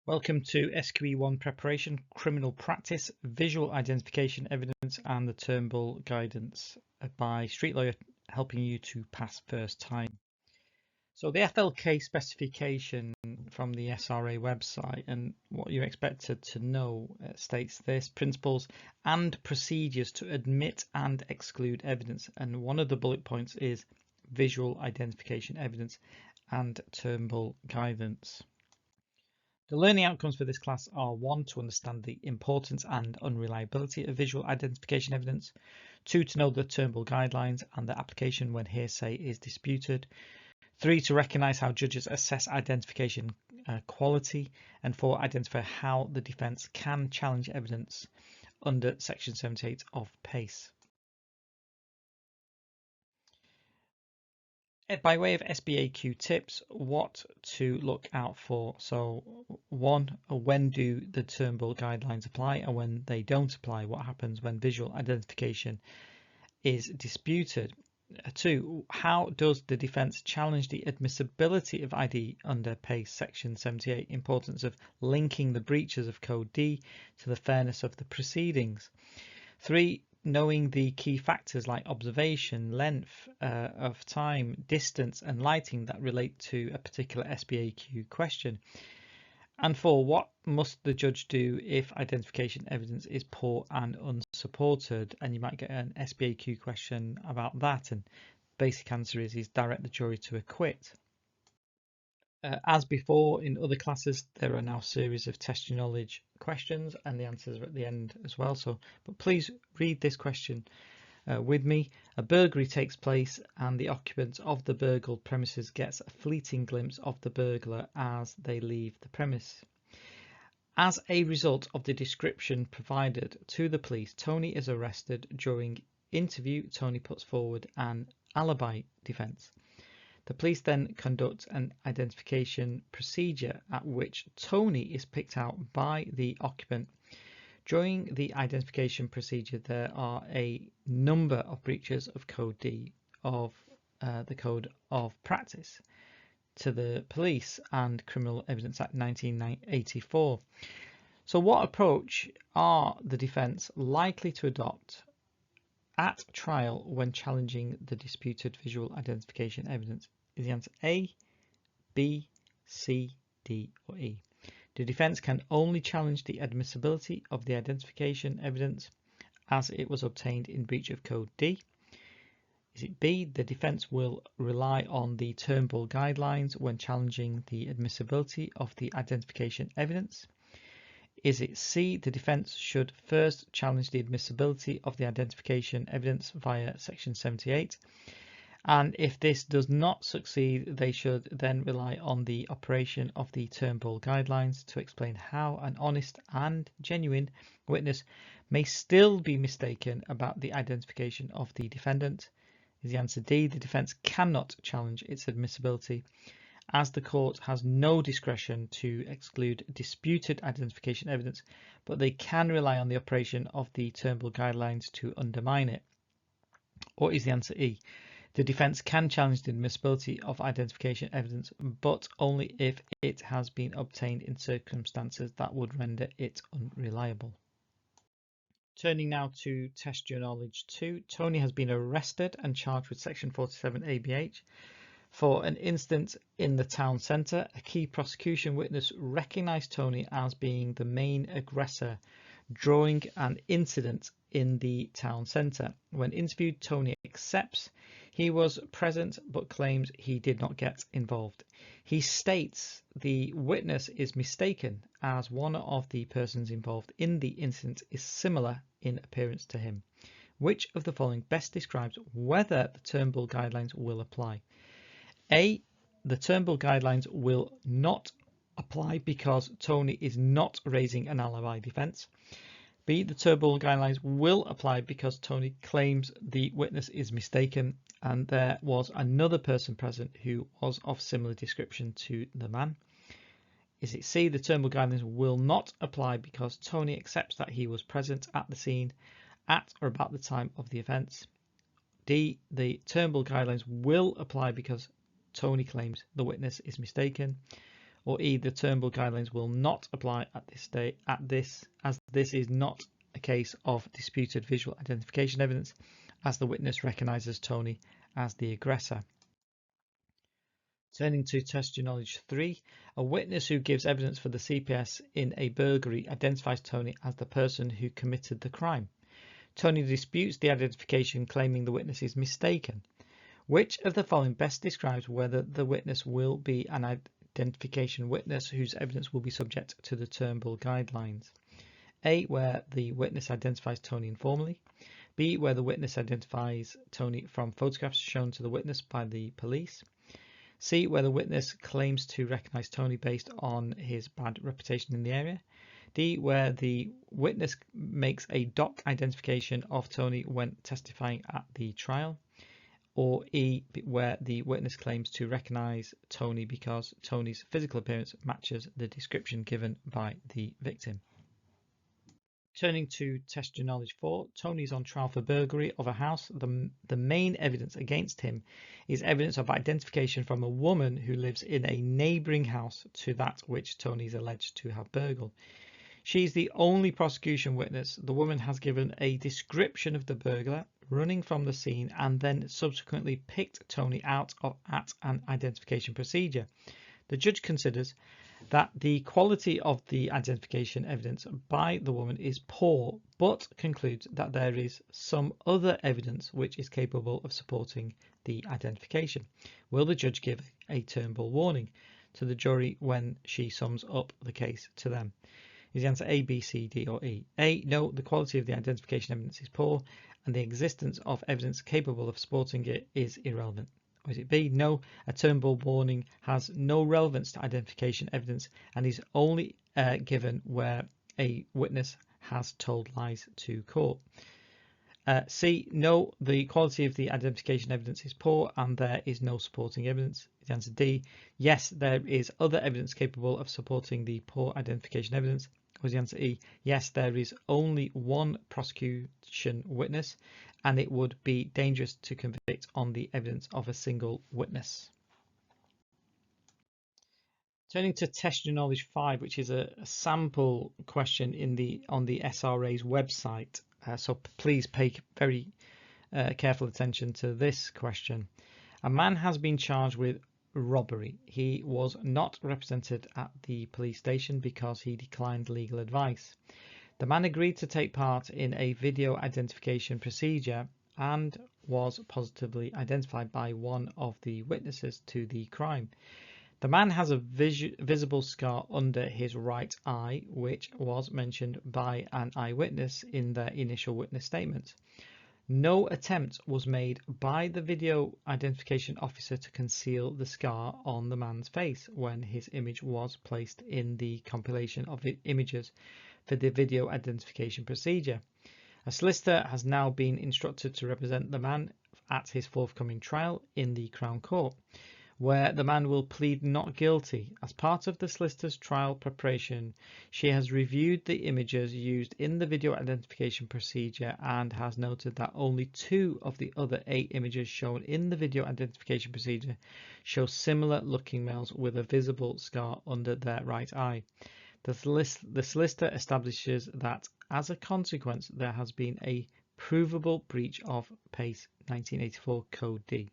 Welcome to SQE1 preparation, criminal practice, visual identification evidence and the Turnbull guidance by Street Lawyer, helping you to pass first time. So the FLK specification from the SRA website and what you're expected to know states this: principles and procedures to admit and exclude evidence. And one of the bullet points is visual identification evidence and Turnbull guidance. The learning outcomes for this class are 1. To understand the importance and unreliability of visual identification evidence, 2. To know the Turnbull guidelines and their application when hearsay is disputed, 3. To recognise how judges assess identification quality, and 4. Identify how the defence can challenge evidence under Section 78 of PACE. By way of SBAQ tips, what to look out for. So 1, when do the Turnbull guidelines apply, and when they don't apply, what happens when visual identification is disputed. 2, how does the defence challenge the admissibility of ID under PACE Section 78? Importance of linking the breaches of Code D to the fairness of the proceedings. 3, knowing the key factors like observation, length of time, distance and lighting that relate to a particular SBAQ question. And 4, what must the judge do if identification evidence is poor and unsupported? And you might get an SBAQ question about that, and basic answer is direct the jury to acquit. As before in other classes, there are now a series of test your knowledge questions, and the answers are at the end as well. But please read this question with me. A burglary takes place and the occupant of the burgled premises gets a fleeting glimpse of the burglar as they leave the premise. As a result of the description provided to the police, Tony is arrested. During interview, Tony puts forward an alibi defence. The police then conduct an identification procedure at which Tony is picked out by the occupant. During the identification procedure, there are a number of breaches of Code D of the Code of Practice to the Police and Criminal Evidence Act 1984. So what approach are the defence likely to adopt at trial when challenging the disputed visual identification evidence? Is the answer A, B, C, D or E? The defence can only challenge the admissibility of the identification evidence as it was obtained in breach of Code D. Is it B, the defence will rely on the Turnbull guidelines when challenging the admissibility of the identification evidence? Is it C, the defence should first challenge the admissibility of the identification evidence via Section 78? And if this does not succeed, they should then rely on the operation of the Turnbull guidelines to explain how an honest and genuine witness may still be mistaken about the identification of the defendant. Is the answer D, the defence cannot challenge its admissibility as the court has no discretion to exclude disputed identification evidence, but they can rely on the operation of the Turnbull guidelines to undermine it? Or is the answer E, the defence can challenge the admissibility of identification evidence, but only if it has been obtained in circumstances that would render it unreliable? Turning now to Test Your Knowledge 2, Tony has been arrested and charged with Section 47 ABH for an incident in the town centre. A key prosecution witness recognised Tony as being the main aggressor during an incident in the town centre. When interviewed, Tony accepts he was present but claims he did not get involved. He states the witness is mistaken as one of the persons involved in the incident is similar in appearance to him. Which of the following best describes whether the Turnbull guidelines will apply? A, the Turnbull guidelines will not apply because Tony is not raising an alibi defence. B, the Turnbull guidelines will apply because Tony claims the witness is mistaken and there was another person present who was of similar description to the man. Is it C, the Turnbull guidelines will not apply because Tony accepts that he was present at the scene at or about the time of the offence? D, the Turnbull guidelines will apply because Tony claims the witness is mistaken? Or E, the Turnbull guidelines will not apply at this stage, as this is not a case of disputed visual identification evidence, as the witness recognises Tony as the aggressor. Turning to test your knowledge 3, a witness who gives evidence for the CPS in a burglary identifies Tony as the person who committed the crime. Tony disputes the identification, claiming the witness is mistaken. Which of the following best describes whether the witness will be an identification witness whose evidence will be subject to the Turnbull guidelines? A, where the witness identifies Tony informally. B, where the witness identifies Tony from photographs shown to the witness by the police. C, where the witness claims to recognise Tony based on his bad reputation in the area. D, where the witness makes a doc identification of Tony when testifying at the trial. Or E, where the witness claims to recognise Tony because Tony's physical appearance matches the description given by the victim. Turning to test your knowledge 4, Tony is on trial for burglary of a house. The main evidence against him is evidence of identification from a woman who lives in a neighbouring house to that which Tony is alleged to have burgled. She is the only prosecution witness. The woman has given a description of the burglar running from the scene and then subsequently picked Tony out at an identification procedure. The judge considers that the quality of the identification evidence by the woman is poor, but concludes that there is some other evidence which is capable of supporting the identification. Will the judge give a Turnbull warning to the jury when she sums up the case to them? Is the answer A, B, C, D or E? A, no, the quality of the identification evidence is poor and the existence of evidence capable of supporting it is irrelevant. Or is it B, no, a Turnbull warning has no relevance to identification evidence and is only given where a witness has told lies to court. C, no, the quality of the identification evidence is poor and there is no supporting evidence. The answer D, yes, there is other evidence capable of supporting the poor identification evidence. Or is the answer E, yes, there is only one prosecution witness and it would be dangerous to convict on the evidence of a single witness. Turning to test your knowledge 5, which is a sample question on the SRA's website. So please pay very careful attention to this question. A man has been charged with robbery. He was not represented at the police station because he declined legal advice. The man agreed to take part in a video identification procedure and was positively identified by one of the witnesses to the crime. The man has a visible scar under his right eye, which was mentioned by an eyewitness in their initial witness statement. No attempt was made by the video identification officer to conceal the scar on the man's face when his image was placed in the compilation of images for the video identification procedure. A solicitor has now been instructed to represent the man at his forthcoming trial in the Crown Court, where the man will plead not guilty. As part of the solicitor's trial preparation, she has reviewed the images used in the video identification procedure and has noted that only 2 of the other 8 images shown in the video identification procedure show similar looking males with a visible scar under their right eye. The solicitor establishes that as a consequence there has been a provable breach of PACE 1984 Code D.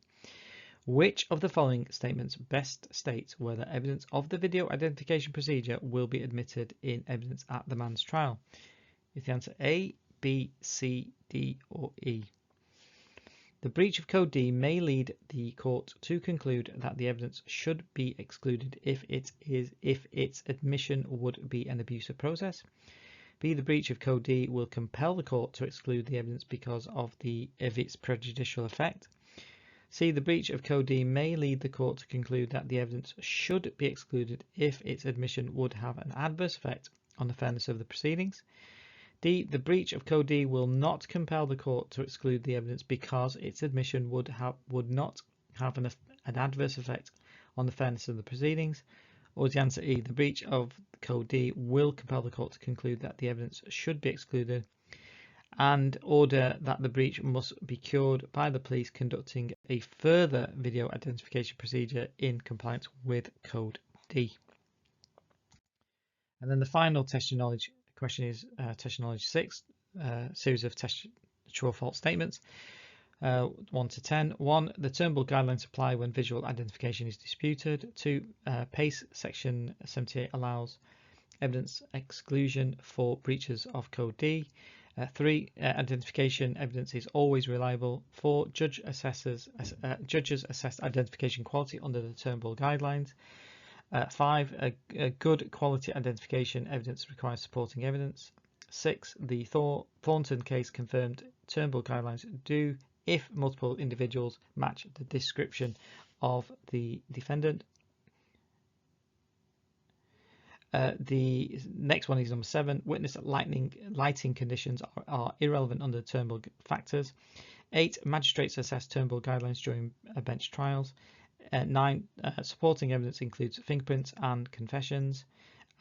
Which of the following statements best states whether evidence of the video identification procedure will be admitted in evidence at the man's trial? Is the answer A, B, C, D or E? The breach of Code D may lead the court to conclude that the evidence should be excluded if its admission would be an abuse of process. B, the breach of Code D will compel the court to exclude the evidence because of its prejudicial effect. C, the breach of Code D may lead the court to conclude that the evidence should be excluded if its admission would have an adverse effect on the fairness of the proceedings. D, the breach of Code D will not compel the court to exclude the evidence because its admission would not have an adverse effect on the fairness of the proceedings. Or is the answer E, the breach of Code D will compel the court to conclude that the evidence should be excluded and order that the breach must be cured by the police conducting a further video identification procedure in compliance with Code D. And then the final test your knowledge question is test your knowledge 6, series of test true or false statements. 1 to 10. 1. The Turnbull guidelines apply when visual identification is disputed. 2. PACE section 78 allows evidence exclusion for breaches of Code D. 3. Identification evidence is always reliable. 4. Judges assess identification quality under the Turnbull guidelines. 5. A good quality identification evidence requires supporting evidence. 6. The Thornton case confirmed Turnbull guidelines do if multiple individuals match the description of the defendant. The next one is number 7. Witness lighting conditions are irrelevant under Turnbull factors. 8. Magistrates assess Turnbull guidelines during bench trials. 9. Supporting evidence includes fingerprints and confessions.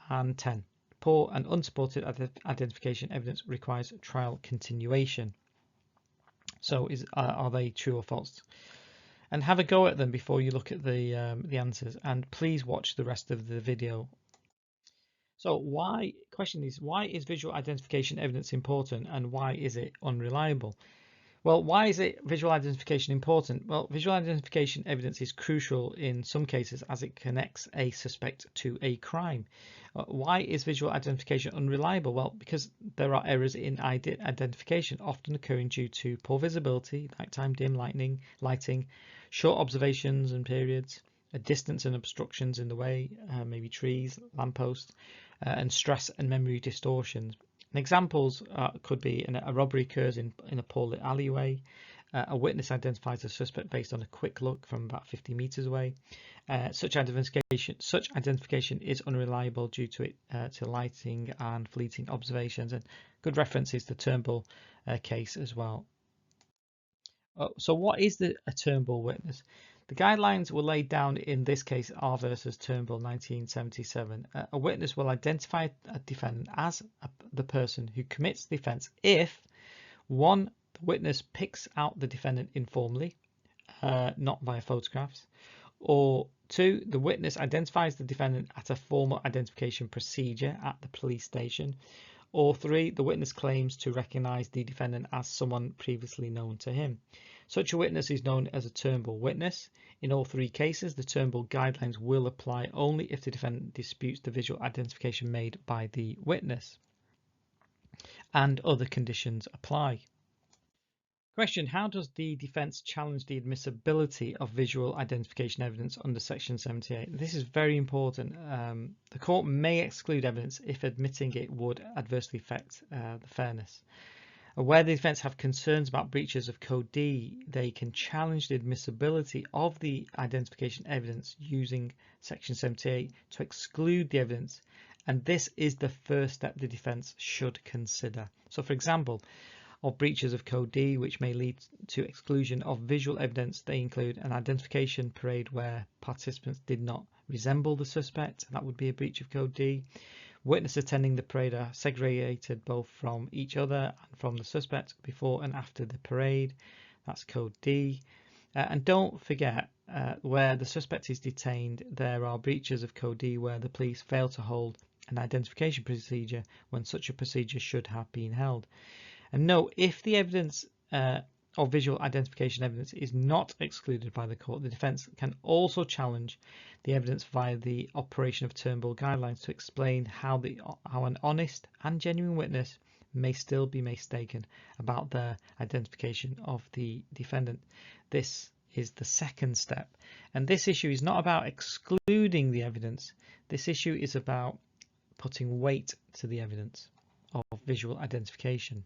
And 10. Poor and unsupported identification evidence requires trial continuation. So are they true or false? And have a go at them before you look at the answers, and please watch the rest of the video. So question is, why is visual identification evidence important and why is it unreliable? Well, why is visual identification important? Well, visual identification evidence is crucial in some cases as it connects a suspect to a crime. Why is visual identification unreliable? Well, because there are errors in identification, often occurring due to poor visibility, nighttime dim lighting, short observations and periods, distance and obstructions in the way, maybe trees, lampposts, and stress and memory distortions. And examples could be a robbery occurs in a poor-lit alleyway. A witness identifies a suspect based on a quick look from about 50 meters away. Such identification is unreliable due to lighting and fleeting observations. And good reference is the Turnbull case as well. So what is a Turnbull witness? The guidelines were laid down in this case R versus Turnbull 1977. A witness will identify a defendant as the person who commits the offence if 1. The witness picks out the defendant informally, not via photographs, or 2. The witness identifies the defendant at a formal identification procedure at the police station, or 3. The witness claims to recognise the defendant as someone previously known to him. Such a witness is known as a Turnbull witness. In all 3 cases, the Turnbull guidelines will apply only if the defendant disputes the visual identification made by the witness and other conditions apply. Question: how does the defence challenge the admissibility of visual identification evidence under Section 78? This is very important. The court may exclude evidence if admitting it would adversely affect the fairness. Where the defence have concerns about breaches of Code D, they can challenge the admissibility of the identification evidence using Section 78 to exclude the evidence, and this is the first step the defence should consider. So, for example, of breaches of Code D which may lead to exclusion of visual evidence, they include an identification parade where participants did not resemble the suspect, that would be a breach of Code D. Witnesses attending the parade are segregated both from each other and from the suspect before and after the parade, that's Code D. And don't forget, where the suspect is detained, there are breaches of Code D where the police fail to hold an identification procedure when such a procedure should have been held. And note, if the evidence of visual identification evidence is not excluded by the court, the defence can also challenge the evidence via the operation of Turnbull guidelines to explain how an honest and genuine witness may still be mistaken about their identification of the defendant. This is the second step, and this issue is not about excluding the evidence. This issue is about putting weight to the evidence of visual identification.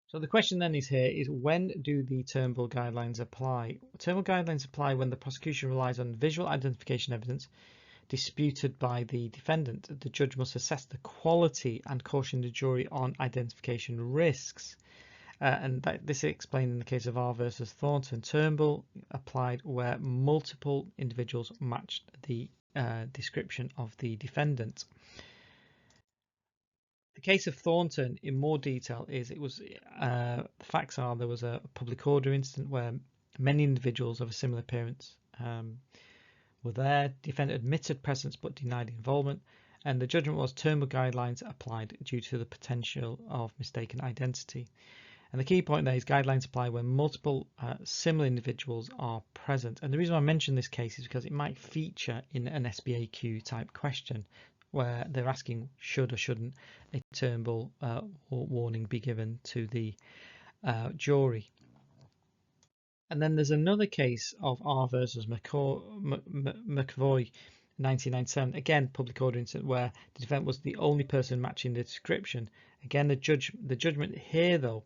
So the question then is when do the Turnbull guidelines apply? Turnbull guidelines apply when the prosecution relies on visual identification evidence disputed by the defendant. The judge must assess the quality and caution the jury on identification risks. This is explained in the case of R versus Thornton. Turnbull applied where multiple individuals matched the description of the defendant. The case of Thornton, in more detail, is the facts are there was a public order incident where many individuals of a similar appearance were there. Defendant admitted presence but denied involvement, And the judgment was Turnbull guidelines applied due to the potential of mistaken identity. And the key point there is guidelines apply when multiple similar individuals are present. And the reason I mention this case is because it might feature in an SBAQ type question where they're asking should or shouldn't a Turnbull warning be given to the jury. And then there's another case of R versus McAvoy 1997, again public order incident where the defendant was the only person matching the description. Again, the judgment here though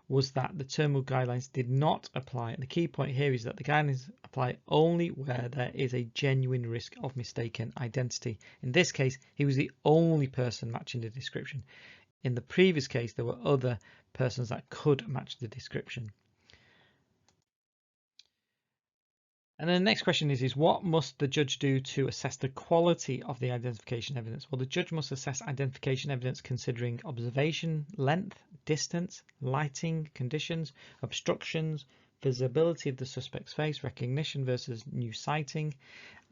was that the Turnbull guidelines did not apply. And the key point here is that the guidelines apply only where there is a genuine risk of mistaken identity. In this case, he was the only person matching the description. In the previous case, there were other persons that could match the description. And then the next question is what must the judge do to assess the quality of the identification evidence? Well, the judge must assess identification evidence considering observation, length, distance, lighting conditions, obstructions, visibility of the suspect's face, recognition versus new sighting,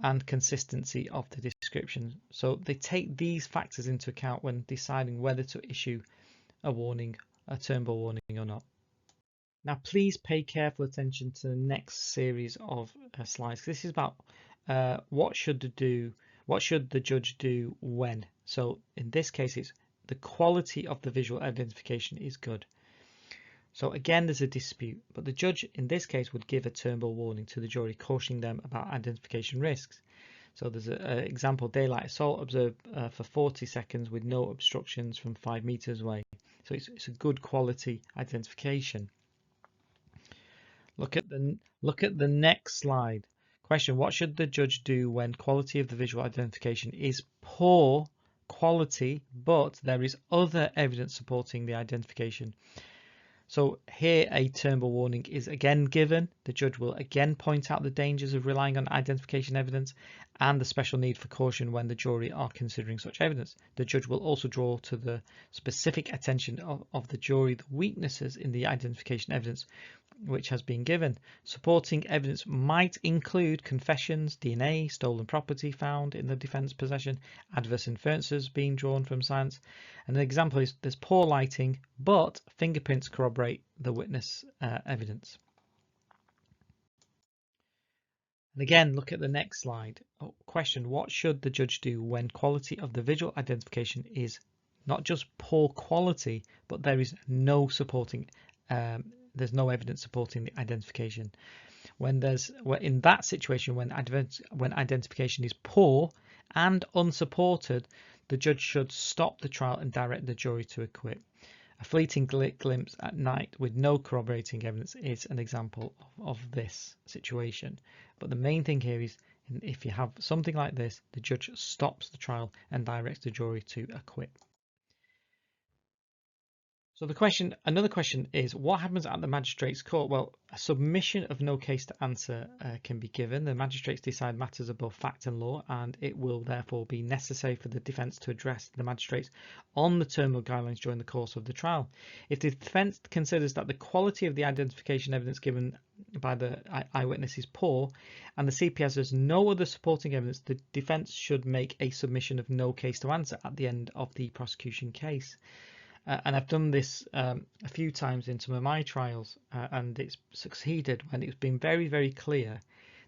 and consistency of the description. So they take these factors into account when deciding whether to issue a warning, a Turnbull warning or not. Now, please pay careful attention to the next series of slides. This is about what should the judge do when. So in this case, it's the quality of the visual identification is good. So again, there's a dispute, but the judge in this case would give a Turnbull warning to the jury, cautioning them about identification risks. So there's an example: daylight assault observed for 40 seconds with no obstructions from 5 meters away. So it's a good quality identification. Look at the next slide. Question: what should the judge do when quality of the visual identification is poor quality, but there is other evidence supporting the identification? So here a Turnbull warning is again given. The judge will again point out the dangers of relying on identification evidence and the special need for caution when the jury are considering such evidence. The judge will also draw to the specific attention of the jury the weaknesses in the identification evidence which has been given. Supporting evidence might include confessions, DNA, stolen property found in the defence possession, adverse inferences being drawn from science. And an example is there's poor lighting, but fingerprints corroborate the witness evidence. And again, look at the next slide. Question: what should the judge do when quality of the visual identification is not just poor quality, but there is no supporting there's no evidence supporting the identification? In that situation, when identification is poor and unsupported, the judge should stop the trial and direct the jury to acquit. A fleeting glimpse at night with no corroborating evidence is an example of this situation. But the main thing here is, if you have something like this, the judge stops the trial and directs the jury to acquit. So another question is, what happens at the magistrate's court? Well, a submission of no case to answer can be given. The magistrates decide matters of both fact and law, and it will therefore be necessary for the defence to address the magistrates on the Turnbull guidelines during the course of the trial. If the defence considers that the quality of the identification evidence given by the eyewitness is poor, and the CPS has no other supporting evidence, the defence should make a submission of no case to answer at the end of the prosecution case. And I've done this a few times in some of my trials, and it's succeeded when it's been very, very clear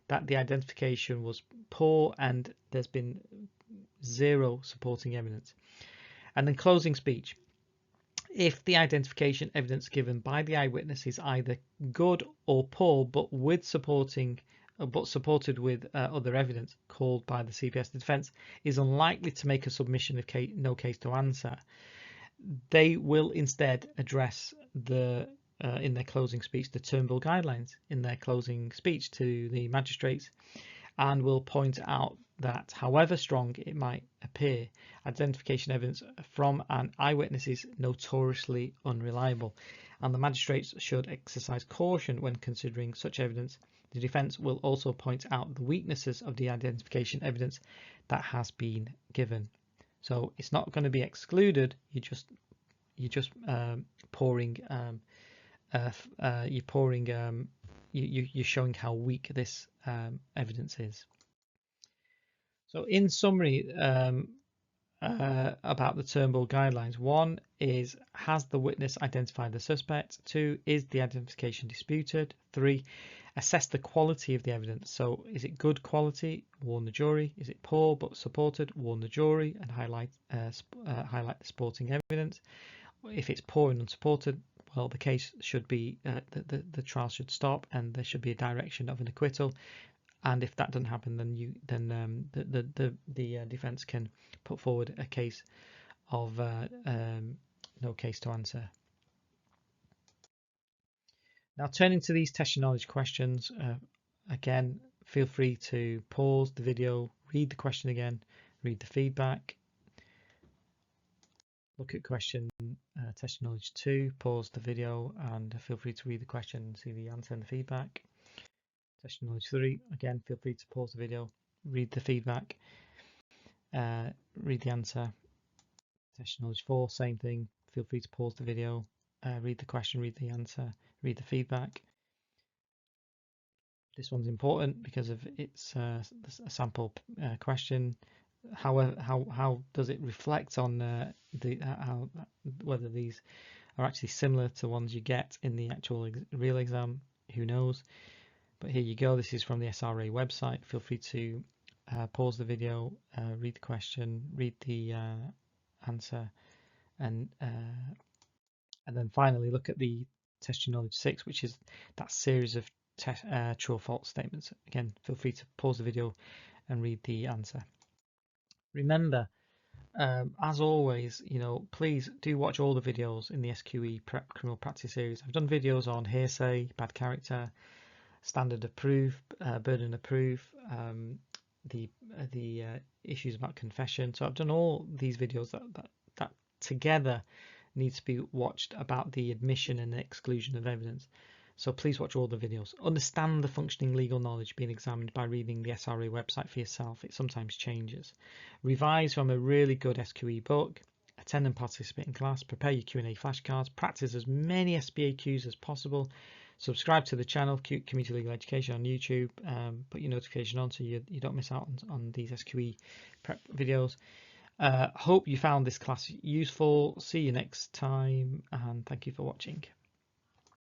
that the identification was poor and there's been zero supporting evidence. And then closing speech. If the identification evidence given by the eyewitness is either good or poor, but supported with other evidence called by the CPS, the defence is unlikely to make a submission of no case to answer. They will instead address in their closing speech the Turnbull guidelines in their closing speech to the magistrates, and will point out that however strong it might appear, identification evidence from an eyewitness is notoriously unreliable, and the magistrates should exercise caution when considering such evidence. The defence will also point out the weaknesses of the identification evidence that has been given. So it's not going to be excluded. You're showing how weak this evidence is. So in summary, about the Turnbull guidelines. One is, has the witness identified the suspect? 2, is the identification disputed? 3, assess the quality of the evidence. So is it good quality? Warn the jury. Is it poor but supported? Warn the jury and highlight the supporting evidence. If it's poor and unsupported, well, the case should be the trial should stop and there should be a direction of an acquittal. And if that doesn't happen, then the defence can put forward a case of no case to answer. Now, turning to these test your knowledge questions, again, feel free to pause the video, read the question again, read the feedback, look at question test your knowledge 2, pause the video, and feel free to read the question and see the answer and the feedback. Test your knowledge 3, again, feel free to pause the video, read the feedback, read the answer. Test your knowledge 4, same thing, feel free to pause the video, read the question, read the answer, read the feedback. This one's important because of it's a sample question. However, how does it reflect on whether these are actually similar to ones you get in the actual real exam? Who knows? But here you go. This is from the SRA website. Feel free to pause the video, read the question, read the answer, and then finally look at the test your knowledge 6, which is that series of true or false statements. Again, feel free to pause the video and read the answer. Remember, as always, please do watch all the videos in the SQE Prep Criminal Practice series. I've done videos on hearsay, bad character, standard of proof, burden of proof, the issues about confession. So I've done all these videos that together need to be watched about the admission and exclusion of evidence. So please watch all the videos. Understand the functioning legal knowledge being examined by reading the SRA website for yourself. It sometimes changes. Revise from a really good SQE book. Attend and participate in class. Prepare your Q&A flashcards. Practice as many SBAQs as possible. Subscribe to the channel, Community Legal Education on YouTube. Put your notification on so you don't miss out on these SQE prep videos. Hope you found this class useful. See you next time, and thank you for watching.